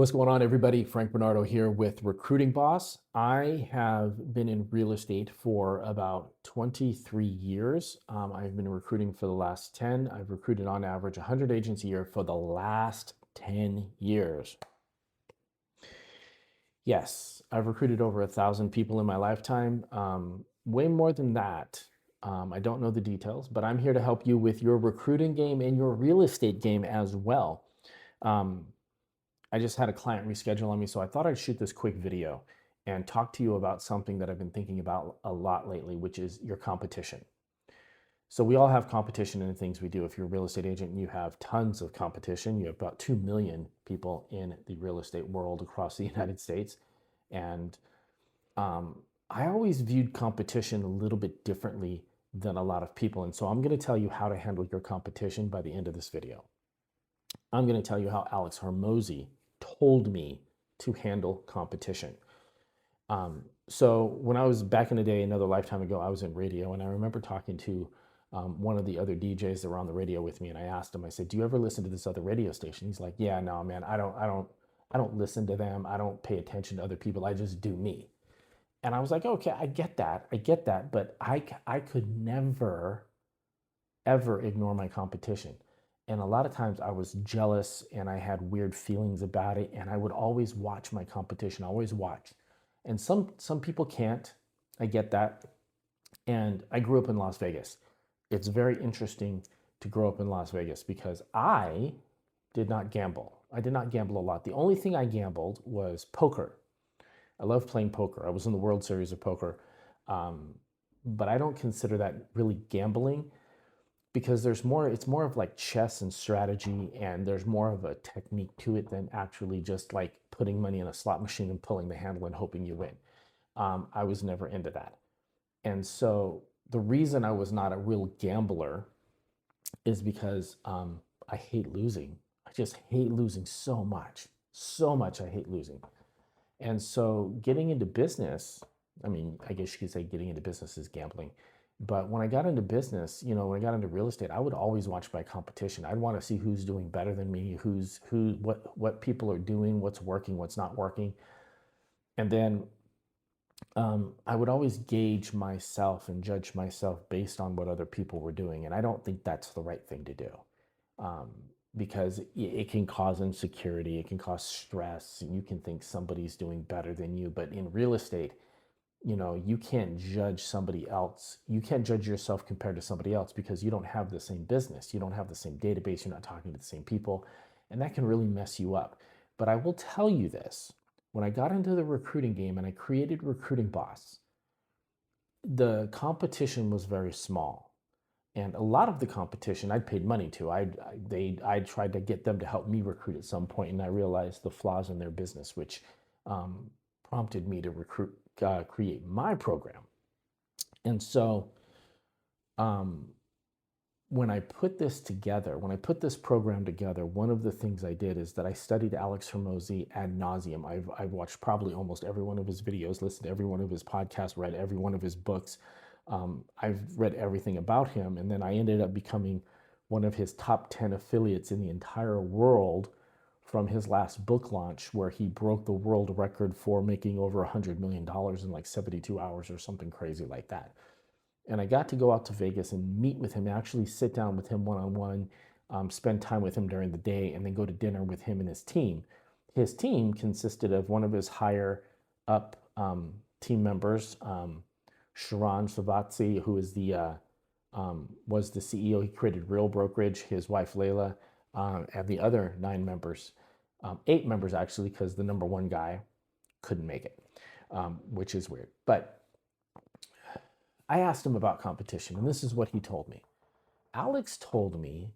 What's going on, everybody? Frank Bernardo here with Recruiting Boss. I have been in real estate for about 23 years. I've been recruiting for the last 10. I've recruited on average 100 agents a year for the last 10 years. Yes, I've recruited over 1,000 people in my lifetime. Way more than that. I don't know the details, but I'm here to help you with your recruiting game and your real estate game as well. Um, I just had a client reschedule on me, so I thought I'd shoot this quick video and talk to you about something that I've been thinking about a lot lately, which is your competition. So we all have competition in the things we do. If you're a real estate agent, you have tons of competition. You have about 2 million people in the real estate world across the United States. And I always viewed competition a little bit differently than a lot of people. And so I'm going to tell you how to handle your competition by the end of this video. I'm going to tell you how Alex Hormozi told me to handle competition. So when I was back in the day, another lifetime ago, I was in radio, and I remember talking to one of the other DJs that were on the radio with me, and I asked him, I said, "Do you ever listen to this other radio station?" He's like, "Yeah, no, man, I don't listen to them. I don't pay attention to other people. I just do me." And I was like, "Okay, I get that, but I could never ever ignore my competition." And a lot of times I was jealous and I had weird feelings about it. And I would always watch my competition, always watch. And some people can't. I get that. And I grew up in Las Vegas. It's very interesting to grow up in Las Vegas because I did not gamble. I did not gamble a lot. The only thing I gambled was poker. I love playing poker. I was in the World Series of Poker. But I don't consider that really gambling because it's more of like chess and strategy, and there's more of a technique to it than actually just like putting money in a slot machine and pulling the handle and hoping you win. I was never into that. And so the reason I was not a real gambler is because I hate losing. I just hate losing so much. So much I hate losing. And so getting into business, I mean, I guess you could say getting into business is gambling. But when I got into business, when I got into real estate, I would always watch my competition. I'd want to see who's doing better than me, what people are doing, what's working, what's not working. And then I would always gauge myself and judge myself based on what other people were doing. And I don't think that's the right thing to do, um, because it can cause insecurity, it can cause stress, and you can think somebody's doing better than you. But in real estate, you can't judge somebody else. You can't judge yourself compared to somebody else because you don't have the same business. You don't have the same database. You're not talking to the same people. And that can really mess you up. But I will tell you this. When I got into the recruiting game and I created Recruiting Boss, the competition was very small. And a lot of the competition I'd paid money to. I tried to get them to help me recruit at some point, and I realized the flaws in their business, which prompted me to create my program. And so when I put this program together, one of the things I did is that I studied Alex Hormozi ad nauseum. I've watched probably almost every one of his videos, listened to every one of his podcasts, read every one of his books. I've read everything about him. And then I ended up becoming one of his top 10 affiliates in the entire world from his last book launch, where he broke the world record for making over $100 million in like 72 hours or something crazy like that. And I got to go out to Vegas and meet with him, actually sit down with him one-on-one, spend time with him during the day, and then go to dinner with him and his team. His team consisted of one of his higher up team members, Sharon Savatsi, who is was the CEO. He created Real Brokerage, his wife Layla, and the other 9 members, 8 members actually, because the number 1 guy couldn't make it, which is weird. But I asked him about competition, and this is what he told me. Alex told me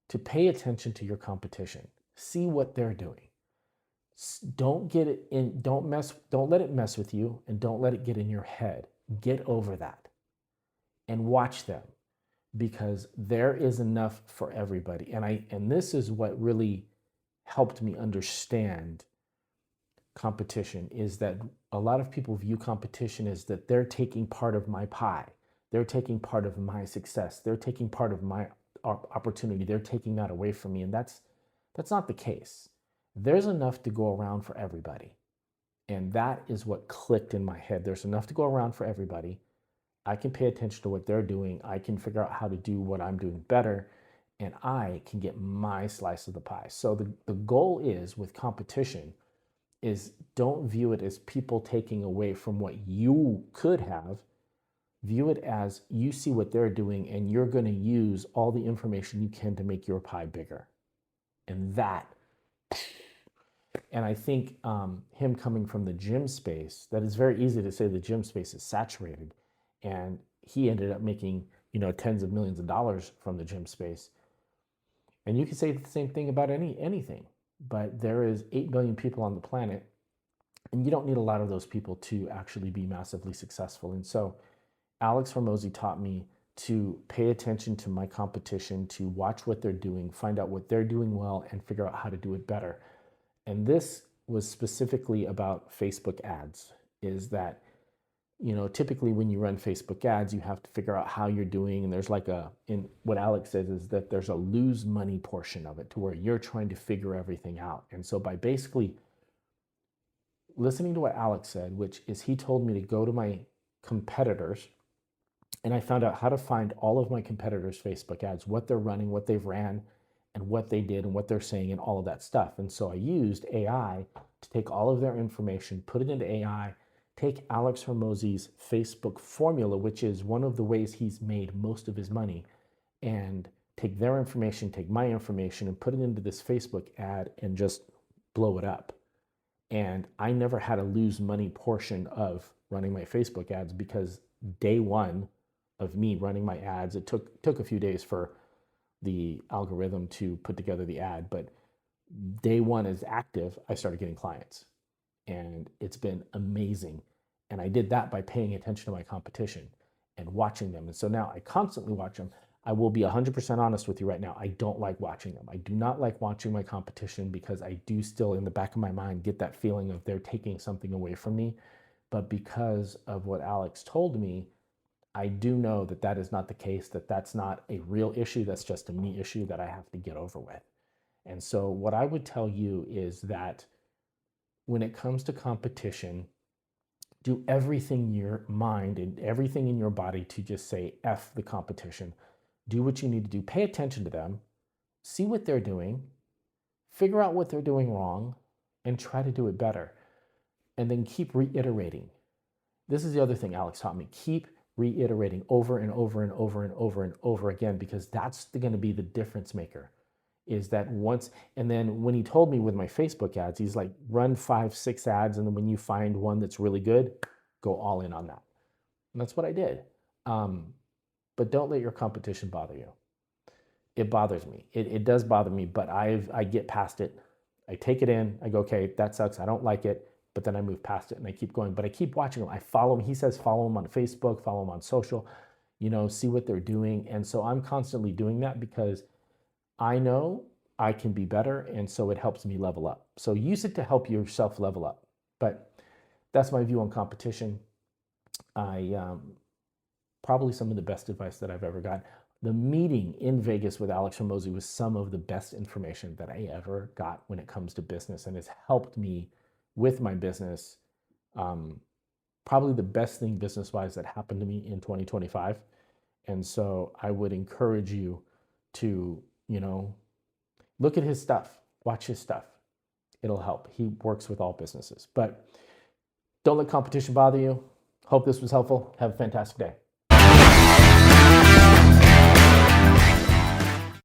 to pay attention to your competition, see what they're doing. Don't get it in, don't let it mess with you, and don't let it get in your head. Get over that and watch them, because there is enough for everybody. And this is what really helped me understand competition, is that a lot of people view competition as that they're taking part of my pie. They're taking part of my success. They're taking part of my opportunity. They're taking that away from me. And that's not the case. there's enough to go around for everybody. And that is what clicked in my head. There's enough to go around for everybody. I can pay attention to what they're doing. I can figure out how to do what I'm doing better, and I can get my slice of the pie. So the goal is with competition is don't view it as people taking away from what you could have. View it as you see what they're doing and you're going to use all the information you can to make your pie bigger. And I think him coming from the gym space, that is very easy to say the gym space is saturated. And he ended up making, tens of millions of dollars from the gym space. And you can say the same thing about anything, but there is 8 billion people on the planet, and you don't need a lot of those people to actually be massively successful. And so Alex Hormozi taught me to pay attention to my competition, to watch what they're doing, find out what they're doing well, and figure out how to do it better. And this was specifically about Facebook ads, is that, typically when you run Facebook ads, you have to figure out how you're doing. And there's in what Alex says is that there's a lose money portion of it to where you're trying to figure everything out. And so by basically listening to what Alex said, which is he told me to go to my competitors, and I found out how to find all of my competitors' Facebook ads, what they're running, what they've ran, and what they did and what they're saying and all of that stuff. And so I used AI to take all of their information, put it into AI, take Alex Hormozi's Facebook formula, which is one of the ways he's made most of his money, and take their information, take my information, and put it into this Facebook ad and just blow it up. And I never had a lose money portion of running my Facebook ads because day one of me running my ads, it took a few days for the algorithm to put together the ad, but day one is active, I started getting clients, and it's been amazing. And I did that by paying attention to my competition and watching them. And so now I constantly watch them. I will be 100% honest with you right now. I don't like watching them. I do not like watching my competition because I do still in the back of my mind get that feeling of they're taking something away from me. But because of what Alex told me, I do know that that is not the case, that that's not a real issue. That's just a me issue that I have to get over with. And so what I would tell you is that when it comes to competition, do everything in your mind and everything in your body to just say, F the competition. Do what you need to do. Pay attention to them. See what they're doing. Figure out what they're doing wrong and try to do it better. And then keep reiterating. This is the other thing Alex taught me. Keep reiterating over and over and over and over and over again, because that's going to be the difference maker. Is that once, and then when he told me with my Facebook ads, he's like, run 5-6 ads, and then when you find one that's really good, go all in on that. And that's what I did. But don't let your competition bother you. It bothers me. It does bother me, but I get past it. I take it in. I go, okay, that sucks. I don't like it. But then I move past it and I keep going. But I keep watching them. I follow him. He says follow him on Facebook, follow him on social, see what they're doing. And so I'm constantly doing that because I know I can be better, and so it helps me level up. So use it to help yourself level up. But that's my view on competition. Probably some of the best advice that I've ever got. The meeting in Vegas with Alex Hormozi was some of the best information that I ever got when it comes to business, and has helped me with my business. Probably the best thing business-wise that happened to me in 2025. And so I would encourage you to, look at his stuff, watch his stuff. It'll help. He works with all businesses. But don't let competition bother you. Hope this was helpful. Have a fantastic day.